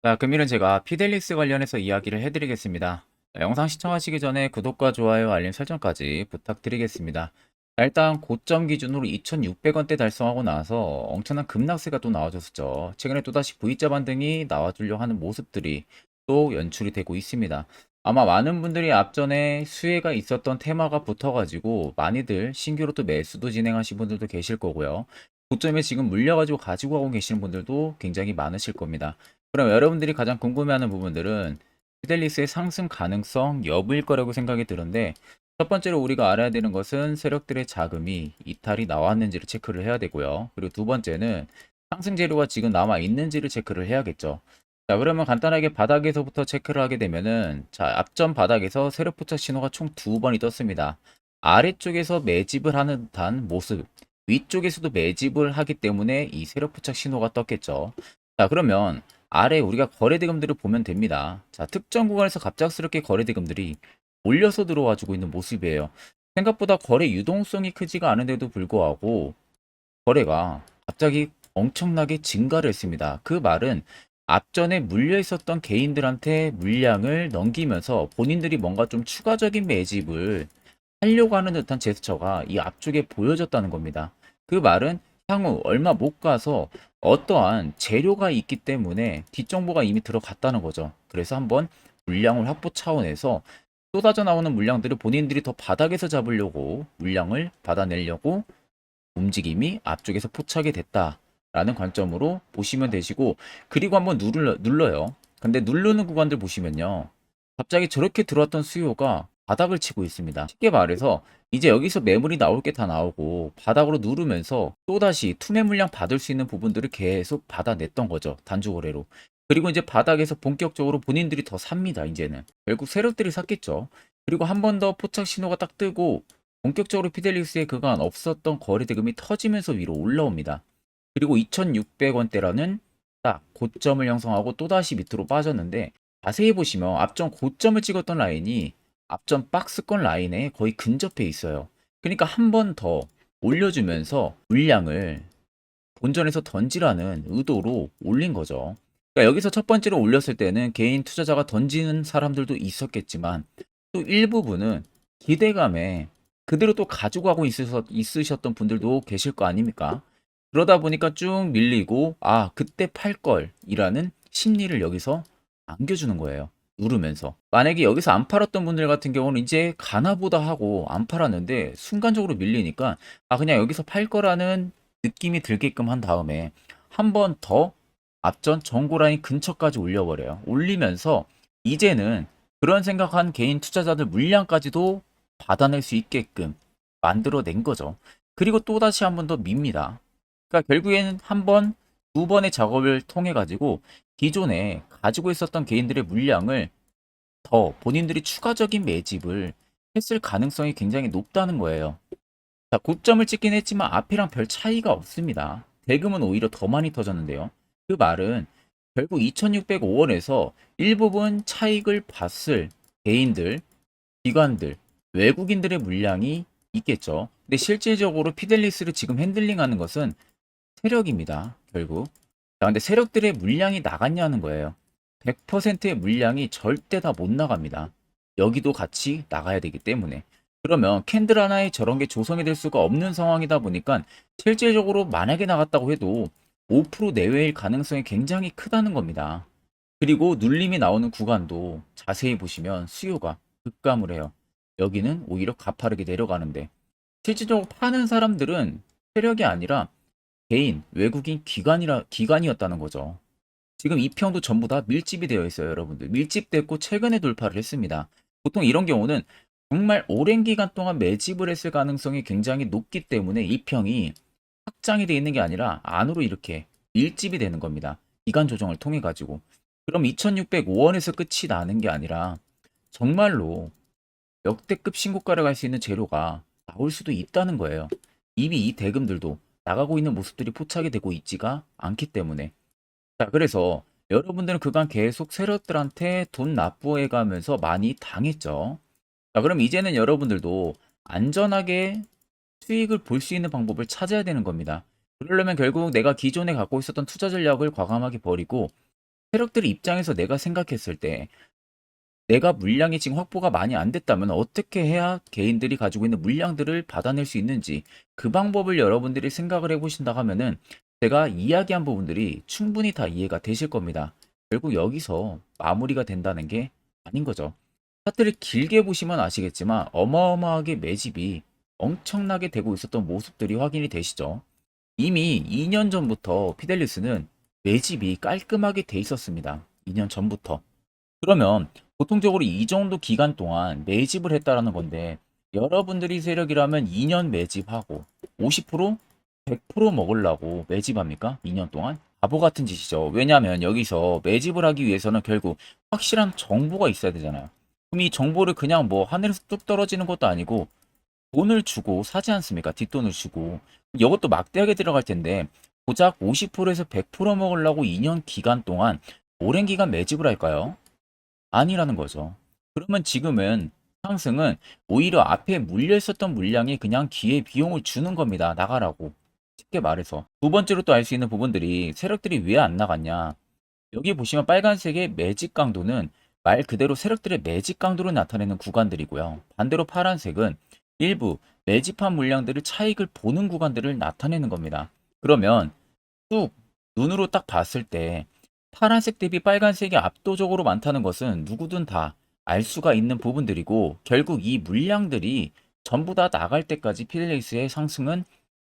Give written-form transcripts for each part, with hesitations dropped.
자, 금일은 제가 피델리스 관련해서 이야기를 해드리겠습니다. 자, 영상 시청하시기 전에 구독과 좋아요, 알림 설정까지 부탁드리겠습니다. 자, 일단 고점 기준으로 2,600원대 달성하고 나서 엄청난 급락세가 또 나와줬었죠. 최근에 또다시 V자 반등이 나와주려 하는 모습들이 또 연출이 되고 있습니다. 아마 많은 분들이 앞전에 수혜가 있었던 테마가 붙어가지고 많이들 신규로 또 매수도 진행하신 분들도 계실 거고요. 고점에 지금 물려가지고 가지고 가고 계시는 분들도 굉장히 많으실 겁니다. 그럼 여러분들이 가장 궁금해하는 부분들은 피델리스의 상승 가능성 여부일 거라고 생각이 드는데, 첫 번째로 우리가 알아야 되는 것은 세력들의 자금이 이탈이 나왔는지를 체크를 해야 되고요. 그리고 두 번째는 상승 재료가 지금 남아 있는지를 체크를 해야겠죠. 자, 그러면 간단하게 바닥에서부터 체크를 하게 되면은, 자, 앞전 바닥에서 세력 포착 신호가 총 두 번이 떴습니다. 아래쪽에서 매집을 하는 듯한 모습, 위쪽에서도 매집을 하기 때문에 이 세력 포착 신호가 떴겠죠. 자, 그러면 아래 우리가 거래대금들을 보면 됩니다. 자, 특정 구간에서 갑작스럽게 거래대금들이 몰려서 들어와 주고 있는 모습이에요. 생각보다 거래 유동성이 크지가 않은데도 불구하고 거래가 갑자기 엄청나게 증가를 했습니다. 그 말은 앞전에 물려 있었던 개인들한테 물량을 넘기면서 본인들이 뭔가 좀 추가적인 매집을 하려고 하는 듯한 제스처가 이 앞쪽에 보여졌다는 겁니다. 그 말은 향후 얼마 못 가서 어떠한 재료가 있기 때문에 뒷정보가 이미 들어갔다는 거죠. 그래서 한번 물량을 확보 차원에서 쏟아져 나오는 물량들을 본인들이 더 바닥에서 잡으려고 물량을 받아내려고 움직임이 앞쪽에서 포착이 됐다라는 관점으로 보시면 되시고, 그리고 한번 눌러요. 근데 누르는 구간들 보시면요. 갑자기 저렇게 들어왔던 수요가 바닥을 치고 있습니다. 쉽게 말해서 이제 여기서 매물이 나올 게 다 나오고 바닥으로 누르면서 또다시 투매 물량 받을 수 있는 부분들을 계속 받아냈던 거죠. 단주 거래로. 그리고 이제 바닥에서 본격적으로 본인들이 더 삽니다. 이제는. 결국 세력들이 샀겠죠. 그리고 한 번 더 포착 신호가 딱 뜨고 본격적으로 피델리우스의 그간 없었던 거래 대금이 터지면서 위로 올라옵니다. 그리고 2,600원대라는 딱 고점을 형성하고 또다시 밑으로 빠졌는데, 자세히 보시면 앞전 고점을 찍었던 라인이 앞전 박스권 라인에 거의 근접해 있어요. 그러니까 한 번 더 올려주면서 물량을 본전에서 던지라는 의도로 올린 거죠. 그러니까 여기서 첫 번째로 올렸을 때는 개인 투자자가 던지는 사람들도 있었겠지만, 또 일부분은 기대감에 그대로 또 가지고 가고 있으셨던 분들도 계실 거 아닙니까? 그러다 보니까 쭉 밀리고, 아, 그때 팔 걸이라는 심리를 여기서 안겨주는 거예요. 누르면서. 만약에 여기서 안 팔았던 분들 같은 경우는 이제 가나보다 하고 안 팔았는데 순간적으로 밀리니까, 아, 그냥 여기서 팔 거라는 느낌이 들게끔 한 다음에 한 번 더 앞전 정고 라인 근처까지 올려버려요. 올리면서 이제는 그런 생각한 개인 투자자들 물량까지도 받아낼 수 있게끔 만들어낸 거죠. 그리고 또다시 한 번 더 밉니다. 그러니까 결국에는 한 번, 두 번의 작업을 통해 가지고 기존에 가지고 있었던 개인들의 물량을 더 본인들이 추가적인 매집을 했을 가능성이 굉장히 높다는 거예요. 자, 고점을 찍긴 했지만 앞이랑 별 차이가 없습니다. 대금은 오히려 더 많이 터졌는데요. 그 말은 결국 2,605원에서 일부분 차익을 봤을 개인들, 기관들, 외국인들의 물량이 있겠죠. 근데 실질적으로 피델리스를 지금 핸들링하는 것은 세력입니다. 결국. 자, 근데 세력들의 물량이 나갔냐는 거예요. 100%의 물량이 절대 다 못 나갑니다. 여기도 같이 나가야 되기 때문에. 그러면 캔들 하나에 저런 게 조성이 될 수가 없는 상황이다 보니까 실질적으로 만약에 나갔다고 해도 5% 내외일 가능성이 굉장히 크다는 겁니다. 그리고 눌림이 나오는 구간도 자세히 보시면 수요가 급감을 해요. 여기는 오히려 가파르게 내려가는데, 실질적으로 파는 사람들은 세력이 아니라 개인, 외국인 기관이었다는 거죠. 지금 이 평도 전부 다 밀집이 되어 있어요, 여러분들. 밀집됐고 최근에 돌파를 했습니다. 보통 이런 경우는 정말 오랜 기간 동안 매집을 했을 가능성이 굉장히 높기 때문에 이 평이 확장이 되어 있는 게 아니라 안으로 이렇게 밀집이 되는 겁니다. 기간 조정을 통해 가지고. 그럼 2,605원에서 끝이 나는 게 아니라 정말로 역대급 신고가를 갈 수 있는 재료가 나올 수도 있다는 거예요. 이미 이 대금들도 나가고 있는 모습들이 포착이 되고 있지가 않기 때문에. 자, 그래서 여러분들은 그간 계속 세력들한테 돈 납부해 가면서 많이 당했죠. 자, 그럼 이제는 여러분들도 안전하게 수익을 볼 수 있는 방법을 찾아야 되는 겁니다. 그러려면 결국 내가 기존에 갖고 있었던 투자 전략을 과감하게 버리고 세력들 입장에서 내가 생각했을 때 내가 물량이 지금 확보가 많이 안 됐다면 어떻게 해야 개인들이 가지고 있는 물량들을 받아낼 수 있는지 그 방법을 여러분들이 생각을 해보신다 하면은 제가 이야기한 부분들이 충분히 다 이해가 되실 겁니다. 결국 여기서 마무리가 된다는 게 아닌 거죠. 차트를 길게 보시면 아시겠지만 어마어마하게 매집이 엄청나게 되고 있었던 모습들이 확인이 되시죠. 이미 2년 전부터 피델리스는 매집이 깔끔하게 돼 있었습니다. 2년 전부터. 그러면 보통적으로 이 정도 기간 동안 매집을 했다라는 건데 여러분들이 세력이라면 2년 매집하고 50%, 100% 먹으려고 매집합니까? 2년 동안? 바보 같은 짓이죠. 왜냐하면 여기서 매집을 하기 위해서는 결국 확실한 정보가 있어야 되잖아요. 그럼 이 정보를 그냥 뭐 하늘에서 뚝 떨어지는 것도 아니고 돈을 주고 사지 않습니까? 뒷돈을 주고. 이것도 막대하게 들어갈 텐데 고작 50%에서 100% 먹으려고 2년 기간 동안 오랜 기간 매집을 할까요? 아니라는 거죠. 그러면 지금은 상승은 오히려 앞에 물려 있었던 물량이 그냥 기회 비용을 주는 겁니다. 나가라고. 쉽게 말해서. 두 번째로 또 알 수 있는 부분들이 세력들이 왜 안 나갔냐. 여기 보시면 빨간색의 매직 강도는 말 그대로 세력들의 매직 강도를 나타내는 구간들이고요. 반대로 파란색은 일부 매집한 물량들을 차익을 보는 구간들을 나타내는 겁니다. 그러면 쭉 눈으로 딱 봤을 때 파란색 대비 빨간색이 압도적으로 많다는 것은 누구든 다 알 수가 있는 부분들이고 결국 이 물량들이 전부 다 나갈 때까지 필레이스의 상승은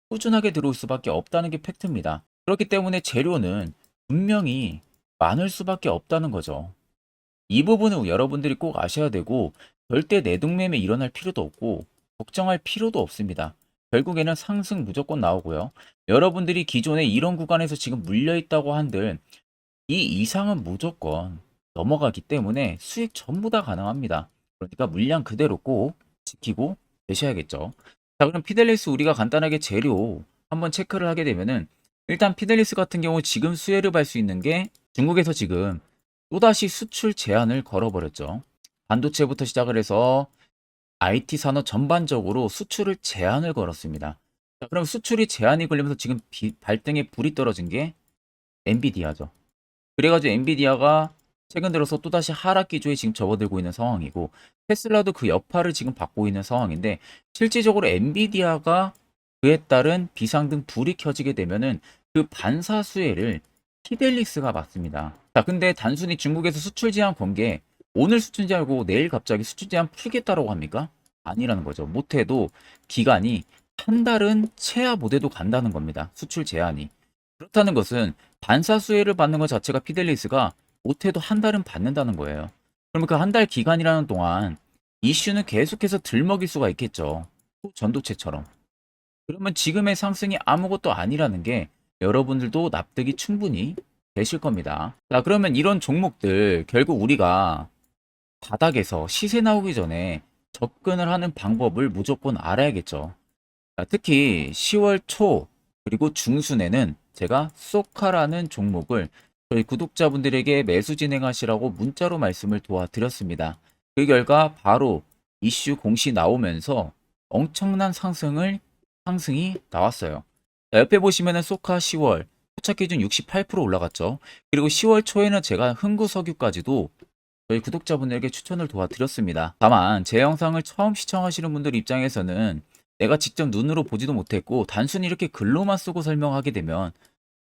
꾸준하게 들어올 수밖에 없다는 게 팩트입니다. 그렇기 때문에 재료는 분명히 많을 수밖에 없다는 거죠. 이 부분은 여러분들이 꼭 아셔야 되고 절대 내동매매 일어날 필요도 없고 걱정할 필요도 없습니다. 결국에는 상승 무조건 나오고요. 여러분들이 기존에 이런 구간에서 지금 물려있다고 한들 이 이상은 무조건 넘어가기 때문에 수익 전부 다 가능합니다. 그러니까 물량 그대로 꼭 지키고 계셔야겠죠. 자, 그럼 피델리스 우리가 간단하게 재료 한번 체크를 하게 되면은 일단 피델리스 같은 경우 지금 수혜를 볼 수 있는 게 중국에서 지금 또다시 수출 제한을 걸어버렸죠. 반도체부터 시작을 해서 IT 산업 전반적으로 수출을 제한을 걸었습니다. 자, 그럼 수출이 제한이 걸리면서 지금 발등에 불이 떨어진 게 엔비디아죠. 그래가지고 엔비디아가 최근 들어서 또다시 하락 기조에 지금 접어들고 있는 상황이고 테슬라도 그 여파를 지금 받고 있는 상황인데 실질적으로 엔비디아가 그에 따른 비상등 불이 켜지게 되면은 그 반사 수혜를 피델리스가 받습니다. 자, 근데 단순히 중국에서 수출 제한 건 게 오늘 수출 제한하고 내일 갑자기 수출 제한 풀겠다라고 합니까? 아니라는 거죠. 못해도 기간이 한 달은 채야 못해도 간다는 겁니다. 수출 제한이. 그렇다는 것은 반사 수혜를 받는 것 자체가 피델리스가 못해도 한 달은 받는다는 거예요. 그러면 그 한 달 기간이라는 동안 이슈는 계속해서 들먹일 수가 있겠죠. 전도체처럼. 그러면 지금의 상승이 아무것도 아니라는 게 여러분들도 납득이 충분히 되실 겁니다. 자, 그러면 이런 종목들 결국 우리가 바닥에서 시세 나오기 전에 접근을 하는 방법을 무조건 알아야겠죠. 자, 특히 10월 초 그리고 중순에는 제가 소카라는 종목을 저희 구독자분들에게 매수 진행하시라고 문자로 말씀을 도와드렸습니다. 그 결과 바로 이슈 공시 나오면서 엄청난 상승이 나왔어요. 자, 옆에 보시면은 소카 10월 포착 기준 68% 올라갔죠. 그리고 10월 초에는 제가 흥구석유까지도 저희 구독자분들에게 추천을 도와드렸습니다. 다만 제 영상을 처음 시청하시는 분들 입장에서는 내가 직접 눈으로 보지도 못했고 단순히 이렇게 글로만 쓰고 설명하게 되면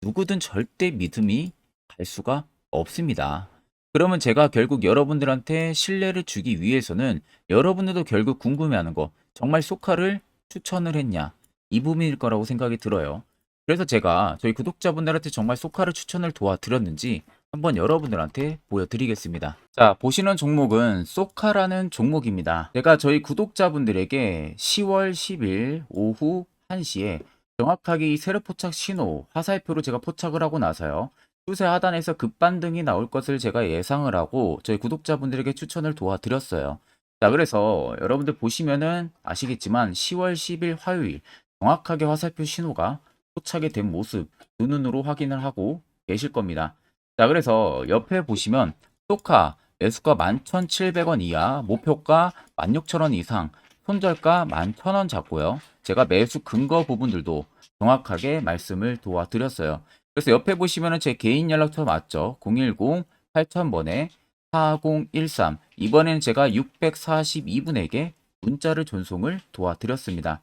누구든 절대 믿음이 갈 수가 없습니다. 그러면 제가 결국 여러분들한테 신뢰를 주기 위해서는 여러분들도 결국 궁금해하는 거 정말 소카를 추천을 했냐 이 부분일 거라고 생각이 들어요. 그래서 제가 저희 구독자분들한테 정말 소카를 추천을 도와드렸는지 한번 여러분들한테 보여드리겠습니다. 자, 보시는 종목은 소카라는 종목입니다. 제가 저희 구독자분들에게 10월 10일 오후 1시에 정확하게 이 세력 포착 신호 화살표로 제가 포착을 하고 나서요. 추세 하단에서 급반등이 나올 것을 제가 예상을 하고 저희 구독자분들에게 추천을 도와드렸어요. 자, 그래서 여러분들 보시면은 아시겠지만 10월 10일 화요일 정확하게 화살표 신호가 포착이 된 모습 눈으로 확인을 하고 계실 겁니다. 자, 그래서 옆에 보시면 소카 매수가 11,700원 이하, 목표가 16,000원 이상, 손절가 11,000원 잡고요. 제가 매수 근거 부분들도 정확하게 말씀을 도와드렸어요. 그래서 옆에 보시면은 제 개인 연락처 맞죠? 010-8000번에 4013. 이번에는 제가 642분에게 문자를 전송을 도와드렸습니다.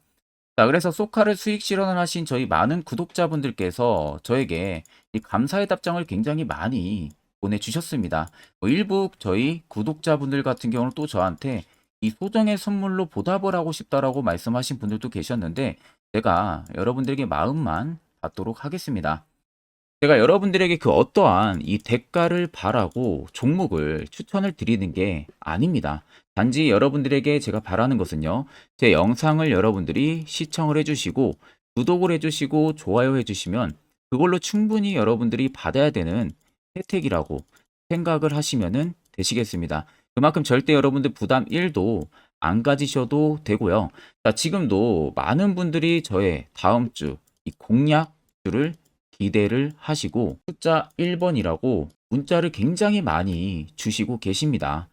자, 그래서 소카를 수익 실현을 하신 저희 많은 구독자분들께서 저에게 이 감사의 답장을 굉장히 많이 보내주셨습니다. 일부 저희 구독자분들 같은 경우는 또 저한테 이 소정의 선물로 보답을 하고 싶다라고 말씀하신 분들도 계셨는데 제가 여러분들에게 마음만 받도록 하겠습니다. 제가 여러분들에게 그 어떠한 이 대가를 바라고 종목을 추천을 드리는 게 아닙니다. 단지 여러분들에게 제가 바라는 것은요, 제 영상을 여러분들이 시청을 해주시고, 구독을 해주시고, 좋아요 해주시면, 그걸로 충분히 여러분들이 받아야 되는 혜택이라고 생각을 하시면 되시겠습니다. 그만큼 절대 여러분들 부담 1도 안 가지셔도 되고요. 자, 지금도 많은 분들이 저의 다음 주 이 공약주를 기대를 하시고 숫자 1번이라고 문자를 굉장히 많이 주시고 계십니다.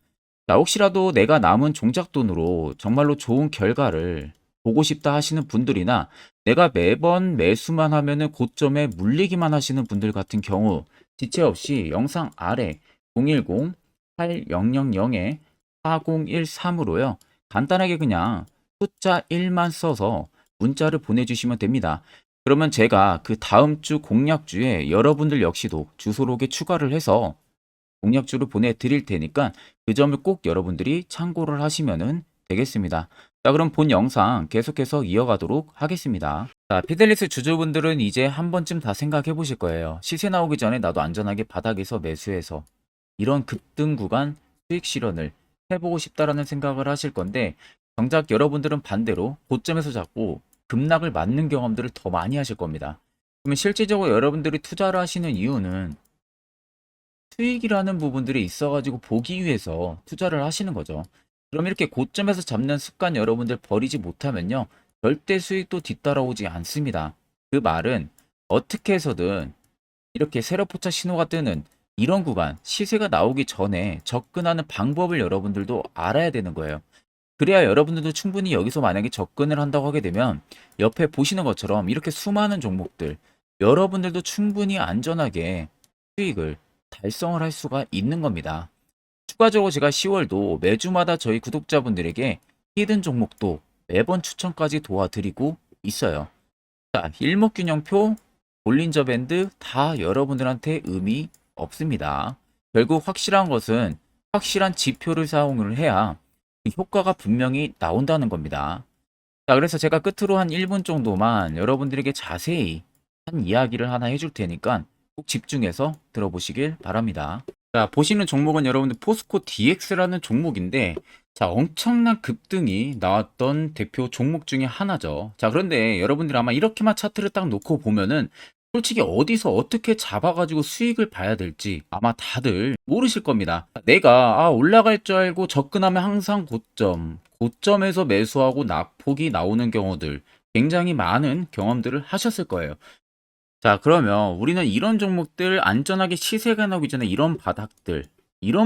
자, 혹시라도 내가 남은 종잣돈으로 정말로 좋은 결과를 보고 싶다 하시는 분들이나 내가 매번 매수만 하면은 고점에 물리기만 하시는 분들 같은 경우 지체 없이 영상 아래 010-8000-4013으로요. 간단하게 그냥 숫자 1만 써서 문자를 보내주시면 됩니다. 그러면 제가 그 다음 주 공약주에 여러분들 역시도 주소록에 추가를 해서 공약주를 보내드릴 테니까 그 점을 꼭 여러분들이 참고를 하시면 되겠습니다. 자, 그럼 본 영상 계속해서 이어가도록 하겠습니다. 자, 피델리스 주주분들은 이제 한 번쯤 다 생각해 보실 거예요. 시세 나오기 전에 나도 안전하게 바닥에서 매수해서 이런 급등 구간 수익 실현을 해보고 싶다라는 생각을 하실 건데 정작 여러분들은 반대로 고점에서 잡고 급락을 맞는 경험들을 더 많이 하실 겁니다. 그러면 실질적으로 여러분들이 투자를 하시는 이유는 수익이라는 부분들이 있어가지고 보기 위해서 투자를 하시는 거죠. 그럼 이렇게 고점에서 잡는 습관 여러분들 버리지 못하면요. 절대 수익도 뒤따라오지 않습니다. 그 말은 어떻게 해서든 이렇게 세력포착 신호가 뜨는 이런 구간, 시세가 나오기 전에 접근하는 방법을 여러분들도 알아야 되는 거예요. 그래야 여러분들도 충분히 여기서 만약에 접근을 한다고 하게 되면 옆에 보시는 것처럼 이렇게 수많은 종목들 여러분들도 충분히 안전하게 수익을 달성을 할 수가 있는 겁니다. 추가적으로 제가 10월도 매주마다 저희 구독자분들에게 히든 종목도 매번 추천까지 도와드리고 있어요. 자, 일목균형표, 볼린저 밴드 다 여러분들한테 의미 없습니다. 결국 확실한 것은 확실한 지표를 사용을 해야 그 효과가 분명히 나온다는 겁니다. 자, 그래서 제가 끝으로 한 1분 정도만 여러분들에게 자세히 한 이야기를 하나 해줄 테니까 꼭 집중해서 들어보시길 바랍니다. 자, 보시는 종목은 여러분들 포스코 DX라는 종목인데, 자, 엄청난 급등이 나왔던 대표 종목 중에 하나죠. 자, 그런데 여러분들 아마 이렇게만 차트를 딱 놓고 보면은 솔직히 어디서 어떻게 잡아가지고 수익을 봐야 될지 아마 다들 모르실 겁니다. 내가 올라갈 줄 알고 접근하면 항상 고점에서 매수하고 낙폭이 나오는 경우들 굉장히 많은 경험들을 하셨을 거예요. 자, 그러면 우리는 이런 종목들 안전하게 시세가 나오기 전에 이런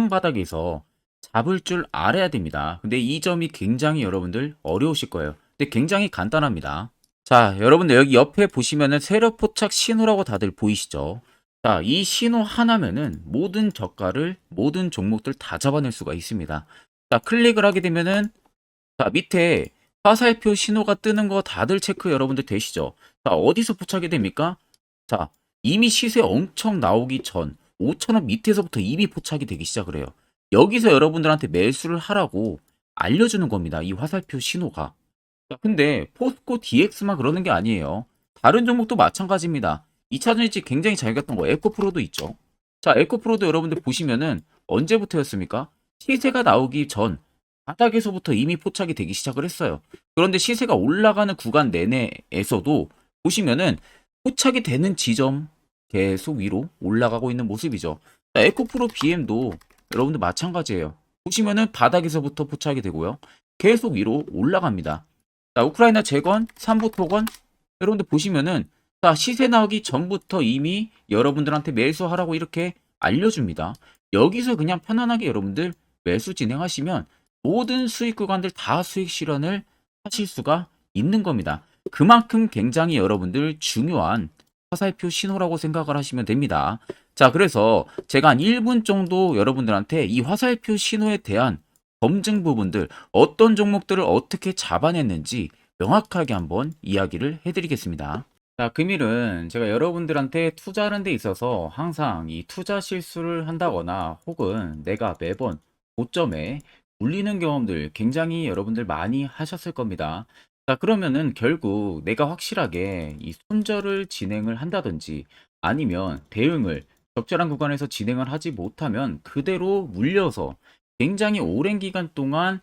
바닥에서 잡을 줄 알아야 됩니다. 근데 이 점이 굉장히 여러분들 어려우실 거예요. 근데 굉장히 간단합니다. 자, 여러분들 여기 옆에 보시면은 세력 포착 신호라고 다들 보이시죠? 자, 이 신호 하나면은 모든 저가를 모든 종목들 다 잡아낼 수가 있습니다. 자, 클릭을 하게 되면은 자, 밑에 화살표 신호가 뜨는 거 다들 체크 여러분들 되시죠? 자, 어디서 포착이 됩니까? 자, 이미 시세 엄청 나오기 전 5,000원 밑에서부터 이미 포착이 되기 시작을 해요. 여기서 여러분들한테 매수를 하라고 알려주는 겁니다. 이 화살표 신호가. 자, 근데 포스코 DX만 그러는 게 아니에요. 다른 종목도 마찬가지입니다. 2차전 일찍 굉장히 잘 갔던 거 에코프로도 있죠. 자, 에코프로도 여러분들 보시면은 언제부터였습니까? 시세가 나오기 전 바닥에서부터 이미 포착이 되기 시작을 했어요. 그런데 시세가 올라가는 구간 내내에서도 보시면은 포착이 되는 지점 계속 위로 올라가고 있는 모습이죠. 자, 에코프로 BM도 여러분들 마찬가지예요. 보시면은 바닥에서부터 포착이 되고요. 계속 위로 올라갑니다. 자, 우크라이나 재건, 삼부 토건 여러분들 보시면은 자, 시세 나오기 전부터 이미 여러분들한테 매수하라고 이렇게 알려줍니다. 여기서 그냥 편안하게 여러분들 매수 진행하시면 모든 수익 구간들 다 수익 실현을 하실 수가 있는 겁니다. 그만큼 굉장히 여러분들 중요한 화살표 신호라고 생각을 하시면 됩니다. 자, 그래서 제가 한 1분 정도 여러분들한테 이 화살표 신호에 대한 검증 부분들, 어떤 종목들을 어떻게 잡아냈는지 명확하게 한번 이야기를 해드리겠습니다. 자, 금일은 제가 여러분들한테 투자하는 데 있어서 항상 이 투자 실수를 한다거나 혹은 내가 매번 고점에 물리는 경험들 굉장히 여러분들 많이 하셨을 겁니다. 자, 그러면은 결국 내가 확실하게 이 손절을 진행을 한다든지 아니면 대응을 적절한 구간에서 진행을 하지 못하면 그대로 물려서 굉장히 오랜 기간 동안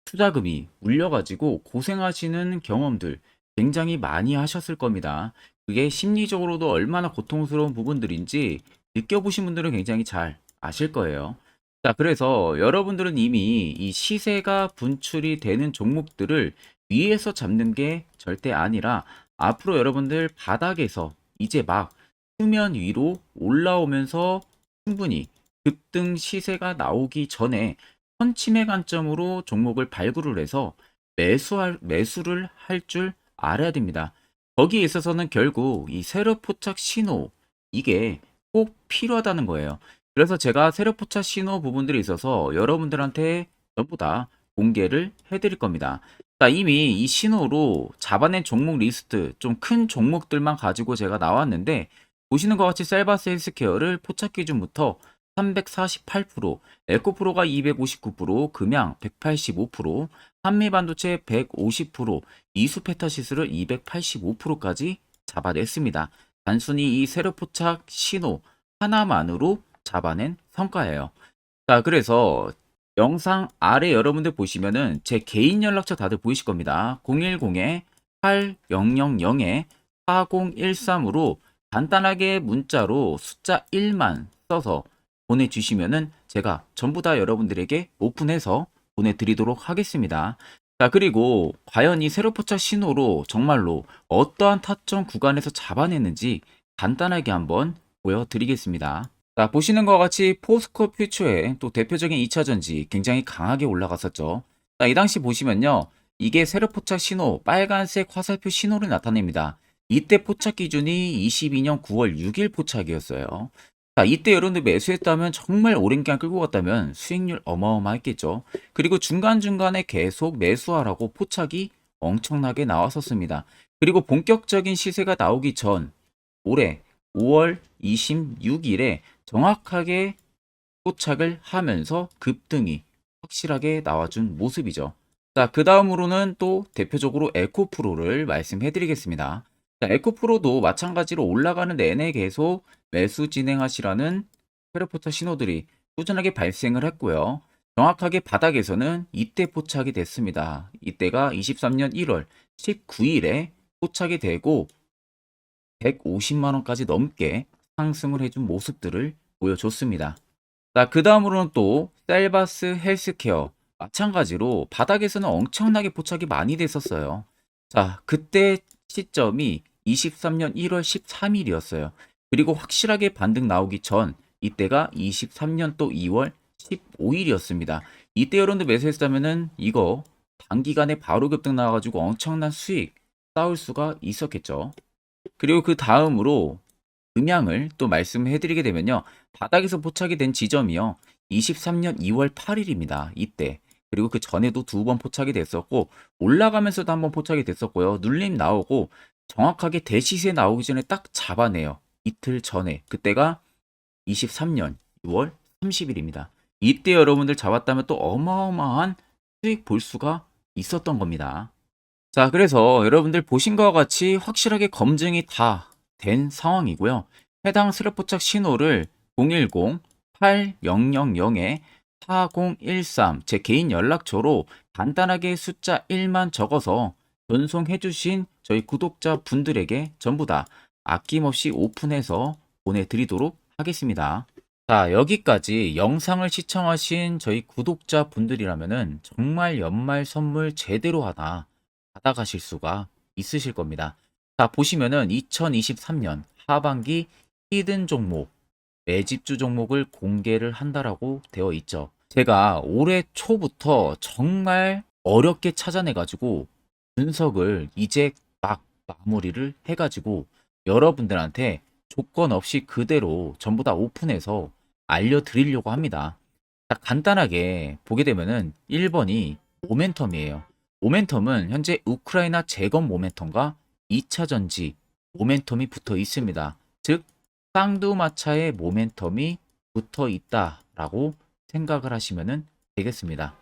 투자금이 물려가지고 고생하시는 경험들 굉장히 많이 하셨을 겁니다. 그게 심리적으로도 얼마나 고통스러운 부분들인지 느껴보신 분들은 굉장히 잘 아실 거예요. 자, 그래서 여러분들은 이미 이 시세가 분출이 되는 종목들을 위에서 잡는 게 절대 아니라 앞으로 여러분들 바닥에서 이제 막 수면 위로 올라오면서 충분히 급등 시세가 나오기 전에 선침해 관점으로 종목을 발굴을 해서 매수를 할 줄 알아야 됩니다. 거기에 있어서는 결국 이 세력 포착 신호 이게 꼭 필요하다는 거예요. 그래서 제가 세력 포착 신호 부분들이 있어서 여러분들한테 전부 다 공개를 해드릴 겁니다. 자, 이미 이 신호로 잡아낸 종목 리스트 좀 큰 종목들만 가지고 제가 나왔는데 보시는 것 같이 셀바스 헬스케어를 포착 기준부터 348%, 에코프로가 259%, 금양 185%, 한미반도체 150%, 이수페타시스를 285%까지 잡아냈습니다. 단순히 이 세력포착 신호 하나만으로 잡아낸 성과예요. 자, 그래서 영상 아래 여러분들 보시면은 제 개인 연락처 다들 보이실 겁니다. 010-8000-4013으로 간단하게 문자로 숫자 1만 써서 보내주시면은 제가 전부 다 여러분들에게 오픈해서 보내드리도록 하겠습니다. 자, 그리고 과연 이 세로포착 신호로 정말로 어떠한 타점 구간에서 잡아냈는지 간단하게 한번 보여드리겠습니다. 자, 보시는 것과 같이 포스코 퓨처의 또 대표적인 2차전지 굉장히 강하게 올라갔었죠. 자, 이 당시 보시면요. 이게 세로포착 신호, 빨간색 화살표 신호를 나타냅니다. 이때 포착 기준이 22년 9월 6일 포착이었어요. 자, 이때 여러분들 매수했다면 정말 오랜 기간 끌고 갔다면 수익률 어마어마했겠죠. 그리고 중간중간에 계속 매수하라고 포착이 엄청나게 나왔었습니다. 그리고 본격적인 시세가 나오기 전 올해 5월 26일에 정확하게 포착을 하면서 급등이 확실하게 나와준 모습이죠. 자, 그 다음으로는 또 대표적으로 에코프로를 말씀해 드리겠습니다. 자, 에코프로도 마찬가지로 올라가는 내내 계속 매수 진행하시라는 페르포터 신호들이 꾸준하게 발생을 했고요. 정확하게 바닥에서는 이때 포착이 됐습니다. 이때가 23년 1월 19일에 포착이 되고 150만 원까지 넘게 상승을 해준 모습들을 보여줬습니다. 자, 그 다음으로는 또 셀바스 헬스케어 마찬가지로 바닥에서는 엄청나게 포착이 많이 됐었어요. 자, 그때 시점이 23년 1월 13일이었어요. 그리고 확실하게 반등 나오기 전 이때가 23년 또 2월 15일이었습니다. 이때 여러분들 매수했다면은 이거 단기간에 바로 급등 나와가지고 엄청난 수익 쌓을 수가 있었겠죠. 그리고 그 다음으로 음향을 또 말씀해 드리게 되면요. 바닥에서 포착이 된 지점이요. 23년 2월 8일입니다. 이때. 그리고 그 전에도 두 번 포착이 됐었고 올라가면서도 한번 포착이 됐었고요. 눌림 나오고 정확하게 대시세 나오기 전에 딱 잡아내요. 이틀 전에. 그때가 23년 6월 30일입니다. 이때 여러분들 잡았다면 또 어마어마한 수익 볼 수가 있었던 겁니다. 자, 그래서 여러분들 보신 것과 같이 확실하게 검증이 다 된 상황이고요. 해당 스랩포착 신호를 010-8000-4013 제 개인 연락처로 간단하게 숫자 1만 적어서 전송해 주신 저희 구독자 분들에게 전부 다 아낌없이 오픈해서 보내드리도록 하겠습니다. 자, 여기까지 영상을 시청하신 저희 구독자 분들이라면은 정말 연말 선물 제대로 하나 받아가실 수가 있으실 겁니다. 자, 보시면은 2023년 하반기 히든 종목, 매집주 종목을 공개를 한다라고 되어 있죠. 제가 올해 초부터 정말 어렵게 찾아내가지고 분석을 이제 막 마무리를 해가지고 여러분들한테 조건 없이 그대로 전부 다 오픈해서 알려드리려고 합니다. 자, 간단하게 보게 되면은 1번이 모멘텀이에요. 모멘텀은 현재 우크라이나 재건 모멘텀과 2차 전지 모멘텀이 붙어 있습니다. 즉, 쌍두마차의 모멘텀이 붙어 있다라고 생각을 하시면 되겠습니다.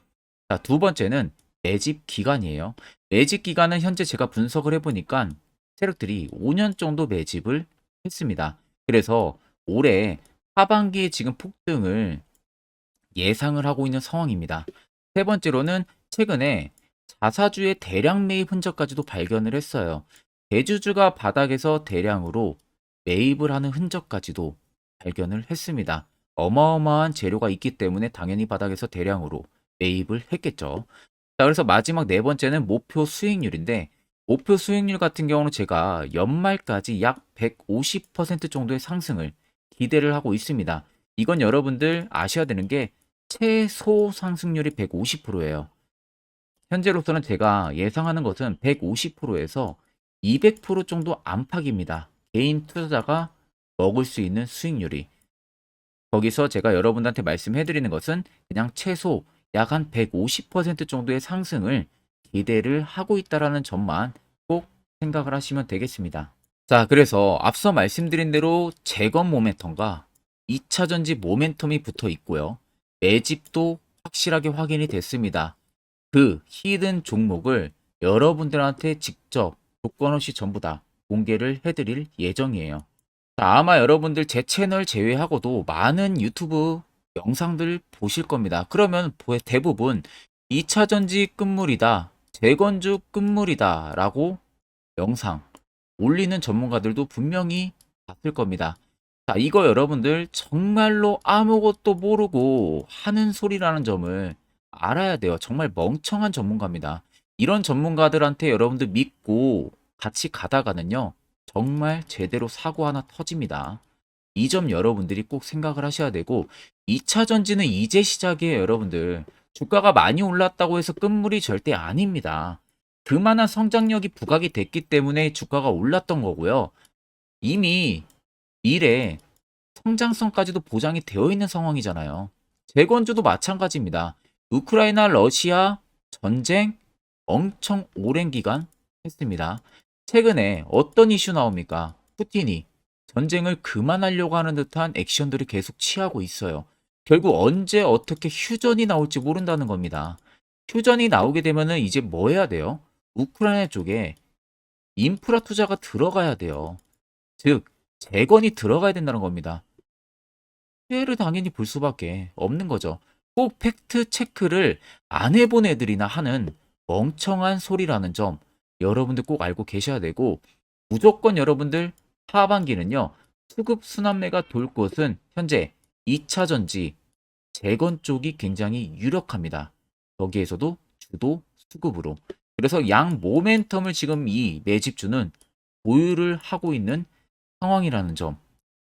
자, 두 번째는 매집 기간이에요. 매집 기간은 현재 제가 분석을 해보니까 세력들이 5년 정도 매집을 했습니다. 그래서 올해 하반기에 지금 폭등을 예상을 하고 있는 상황입니다. 세 번째로는 최근에 자사주의 대량 매입 흔적까지도 발견을 했어요. 대주주가 바닥에서 대량으로 매입을 하는 흔적까지도 발견을 했습니다. 어마어마한 재료가 있기 때문에 당연히 바닥에서 대량으로 매입을 했겠죠. 자, 그래서 마지막 네 번째는 목표 수익률인데, 목표 수익률 같은 경우는 제가 연말까지 약 150% 정도의 상승을 기대를 하고 있습니다. 이건 여러분들 아셔야 되는 게 최소 상승률이 150%예요. 현재로서는 제가 예상하는 것은 150%에서 200% 정도 안팎입니다. 개인 투자자가 먹을 수 있는 수익률이. 거기서 제가 여러분들한테 말씀해 드리는 것은 그냥 최소 약 한 150% 정도의 상승을 기대를 하고 있다라는 점만 꼭 생각을 하시면 되겠습니다. 자, 그래서 앞서 말씀드린 대로 재건 모멘텀과 2차 전지 모멘텀이 붙어 있고요. 매집도 확실하게 확인이 됐습니다. 그 히든 종목을 여러분들한테 직접 조건 없이 전부 다 공개를 해드릴 예정이에요. 자, 아마 여러분들 제 채널 제외하고도 많은 유튜브 영상들 보실 겁니다. 그러면 대부분 2차 전지 끝물이다, 재건주 끝물이다 라고 영상 올리는 전문가들도 분명히 봤을 겁니다. 자, 이거 여러분들 정말로 아무것도 모르고 하는 소리라는 점을 알아야 돼요. 정말 멍청한 전문가입니다. 이런 전문가들한테 여러분들 믿고 같이 가다가는요, 정말 제대로 사고 하나 터집니다. 이 점 여러분들이 꼭 생각을 하셔야 되고, 2차 전지는 이제 시작이에요, 여러분들. 주가가 많이 올랐다고 해서 끝물이 절대 아닙니다. 그만한 성장력이 부각이 됐기 때문에 주가가 올랐던 거고요. 이미 미래 성장성까지도 보장이 되어 있는 상황이잖아요. 재건주도 마찬가지입니다. 우크라이나 러시아 전쟁 엄청 오랜 기간 했습니다. 최근에 어떤 이슈 나옵니까? 푸틴이 전쟁을 그만하려고 하는 듯한 액션들을 계속 취하고 있어요. 결국 언제 어떻게 휴전이 나올지 모른다는 겁니다. 휴전이 나오게 되면은 이제 뭐 해야 돼요? 우크라이나 쪽에 인프라 투자가 들어가야 돼요. 즉, 재건이 들어가야 된다는 겁니다. 피해를 당연히 볼 수밖에 없는 거죠. 꼭 팩트 체크를 안 해본 애들이나 하는 멍청한 소리라는 점 여러분들 꼭 알고 계셔야 되고, 무조건 여러분들 하반기는요, 수급 순환매가 돌 곳은 현재 2차 전지 재건 쪽이 굉장히 유력합니다. 거기에서도 주도 수급으로. 그래서 양 모멘텀을 지금 이 매집주는 보유를 하고 있는 상황이라는 점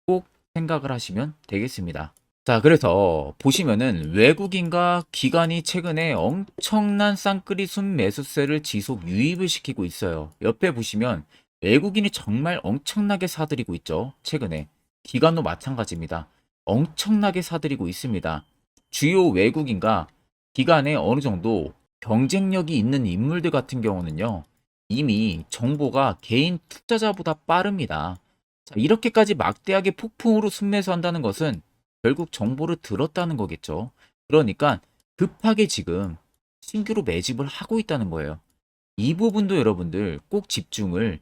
꼭 생각을 하시면 되겠습니다. 자, 그래서 보시면은 외국인과 기관이 최근에 엄청난 쌍끌이 순매수세를 지속 유입을 시키고 있어요. 옆에 보시면 외국인이 정말 엄청나게 사들이고 있죠. 최근에. 기관도 마찬가지입니다. 엄청나게 사들이고 있습니다. 주요 외국인과 기관에 어느 정도 경쟁력이 있는 인물들 같은 경우는요, 이미 정보가 개인 투자자보다 빠릅니다. 자, 이렇게까지 막대하게 폭풍으로 순매수한다는 것은 결국 정보를 들었다는 거겠죠. 그러니까 급하게 지금 신규로 매집을 하고 있다는 거예요. 이 부분도 여러분들 꼭 집중을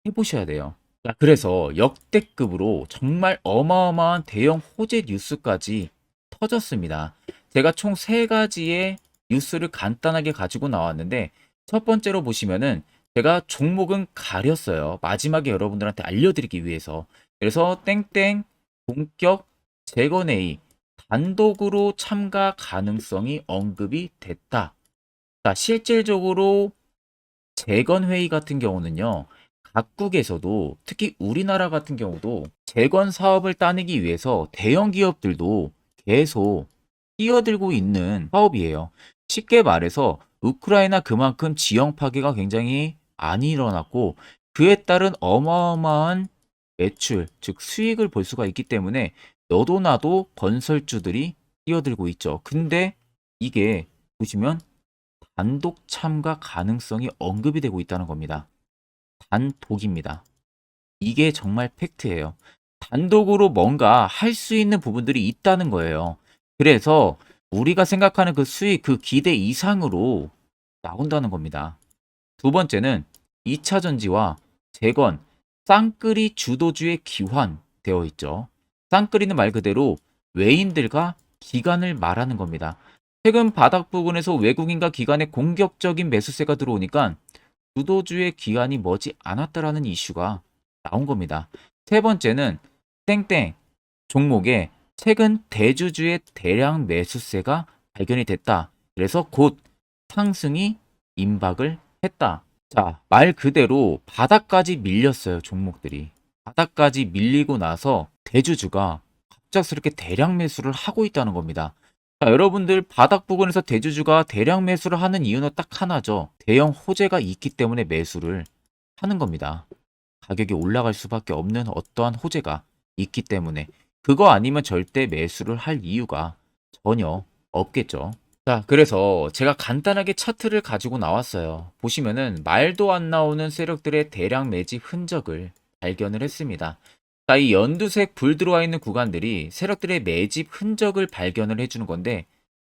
해보셔야 돼요. 자, 그래서 역대급으로 정말 어마어마한 대형 호재 뉴스까지 터졌습니다. 제가 총 세 가지의 뉴스를 간단하게 가지고 나왔는데, 첫 번째로 보시면은 제가 종목은 가렸어요. 마지막에 여러분들한테 알려드리기 위해서. 그래서 땡땡 본격 재건회의 단독으로 참가 가능성이 언급이 됐다. 자, 실질적으로 재건회의 같은 경우는요, 각국에서도 특히 우리나라 같은 경우도 재건 사업을 따내기 위해서 대형 기업들도 계속 뛰어들고 있는 사업이에요. 쉽게 말해서 우크라이나 그만큼 지형 파괴가 굉장히 많이 일어났고, 그에 따른 어마어마한 매출, 즉 수익을 볼 수가 있기 때문에 너도 나도 건설주들이 뛰어들고 있죠. 근데 이게 보시면 단독 참가 가능성이 언급이 되고 있다는 겁니다. 단독입니다. 이게 정말 팩트예요. 단독으로 뭔가 할 수 있는 부분들이 있다는 거예요. 그래서 우리가 생각하는 그 수익, 그 기대 이상으로 나온다는 겁니다. 두 번째는 2차 전지와 재건, 쌍끌이 주도주의 기환되어 있죠. 쌍끌이는 말 그대로 외인들과 기관을 말하는 겁니다. 최근 바닥 부근에서 외국인과 기관의 공격적인 매수세가 들어오니까 주도주의 기관이 머지 않았다라는 이슈가 나온 겁니다. 세 번째는 땡땡 종목에 최근 대주주의 대량 매수세가 발견이 됐다. 그래서 곧 상승이 임박을 했다. 자, 말 그대로 바닥까지 밀렸어요, 종목들이. 바닥까지 밀리고 나서 대주주가 갑작스럽게 대량 매수를 하고 있다는 겁니다. 자, 여러분들 바닥 부근에서 대주주가 대량 매수를 하는 이유는 딱 하나죠. 대형 호재가 있기 때문에 매수를 하는 겁니다. 가격이 올라갈 수밖에 없는 어떠한 호재가 있기 때문에 그거 아니면 절대 매수를 할 이유가 전혀 없겠죠. 자, 그래서 제가 간단하게 차트를 가지고 나왔어요. 보시면은 말도 안 나오는 세력들의 대량 매집 흔적을 발견을 했습니다. 자, 이 연두색 불 들어와 있는 구간들이 세력들의 매집 흔적을 발견을 해주는 건데,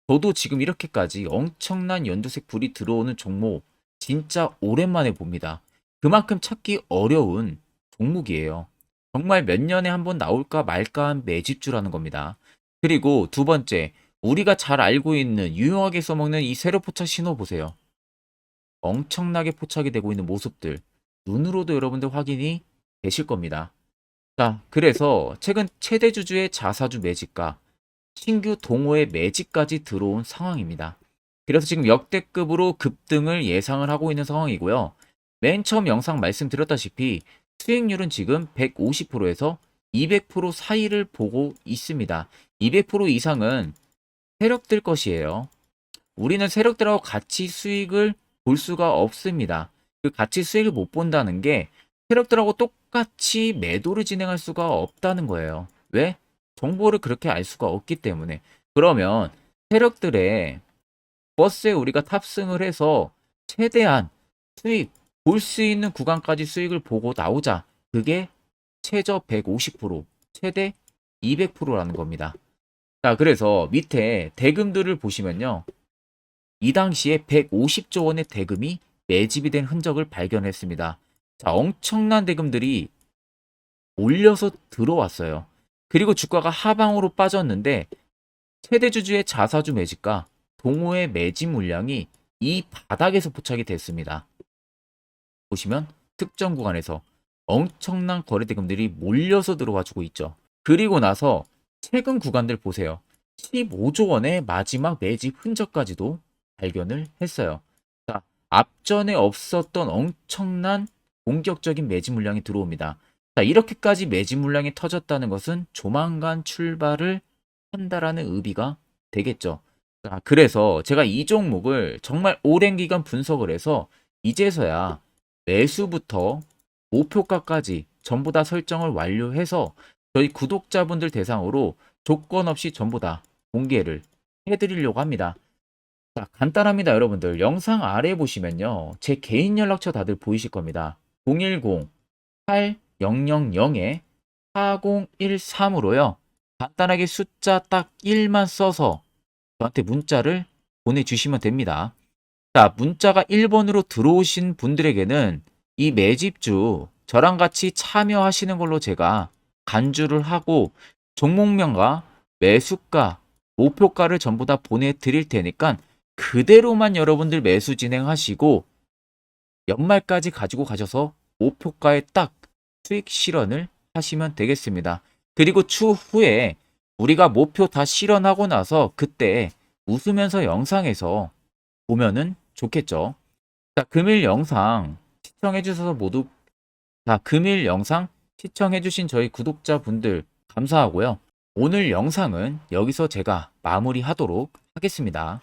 저도 지금 이렇게까지 엄청난 연두색 불이 들어오는 종목 진짜 오랜만에 봅니다. 그만큼 찾기 어려운 종목이에요. 정말 몇 년에 한 번 나올까 말까 한 매집주라는 겁니다. 그리고 두 번째, 우리가 잘 알고 있는 유용하게 써먹는 이 세로 포착 신호 보세요. 엄청나게 포착이 되고 있는 모습들 눈으로도 여러분들 확인이 되실 겁니다. 자, 그래서 최근 최대 주주의 자사주 매집과 신규 동호회 매집까지 들어온 상황입니다. 그래서 지금 역대급으로 급등을 예상을 하고 있는 상황이고요. 맨 처음 영상 말씀드렸다시피 수익률은 지금 150%에서 200% 사이를 보고 있습니다. 200% 이상은 세력들 것이에요. 우리는 세력들하고 같이 수익을 볼 수가 없습니다. 그 같이 수익을 못 본다는 게 세력들하고 똑같이 매도를 진행할 수가 없다는 거예요. 왜? 정보를 그렇게 알 수가 없기 때문에. 그러면 세력들의 버스에 우리가 탑승을 해서 최대한 수익, 볼 수 있는 구간까지 수익을 보고 나오자. 그게 최저 150%, 최대 200%라는 겁니다. 자, 그래서 밑에 대금들을 보시면요. 이 당시에 150조 원의 대금이 매집이 된 흔적을 발견했습니다. 자, 엄청난 대금들이 몰려서 들어왔어요. 그리고 주가가 하방으로 빠졌는데 최대 주주의 자사주 매집과 동호회 매집 물량이 이 바닥에서 포착이 됐습니다. 보시면 특정 구간에서 엄청난 거래 대금들이 몰려서 들어와주고 있죠. 그리고 나서 최근 구간들 보세요. 15조 원의 마지막 매집 흔적까지도 발견을 했어요. 자, 앞전에 없었던 엄청난 공격적인 매집 물량이 들어옵니다. 자, 이렇게까지 매집 물량이 터졌다는 것은 조만간 출발을 한다라는 의미가 되겠죠. 자, 그래서 제가 이 종목을 정말 오랜 기간 분석을 해서 이제서야 매수부터 목표가까지 전부 다 설정을 완료해서 저희 구독자분들 대상으로 조건 없이 전부 다 공개를 해드리려고 합니다. 자, 간단합니다, 여러분들. 영상 아래 보시면요. 제 개인 연락처 다들 보이실 겁니다. 010-8013-4013으로요. 간단하게 숫자 딱 1만 써서 저한테 문자를 보내주시면 됩니다. 자, 문자가 1번으로 들어오신 분들에게는 이 매집주 저랑 같이 참여하시는 걸로 제가 간주를 하고 종목명과 매수가, 목표가를 전부 다 보내드릴 테니까 그대로만 여러분들 매수 진행하시고 연말까지 가지고 가셔서 목표가에 딱 수익 실현을 하시면 되겠습니다. 그리고 추후에 우리가 목표 다 실현하고 나서 그때 웃으면서 영상에서 보면은 좋겠죠. 자, 금일 영상 시청해 주셔서 모두 금일 영상 시청해 주신 저희 구독자분들 감사하고요. 오늘 영상은 여기서 제가 마무리하도록 하겠습니다.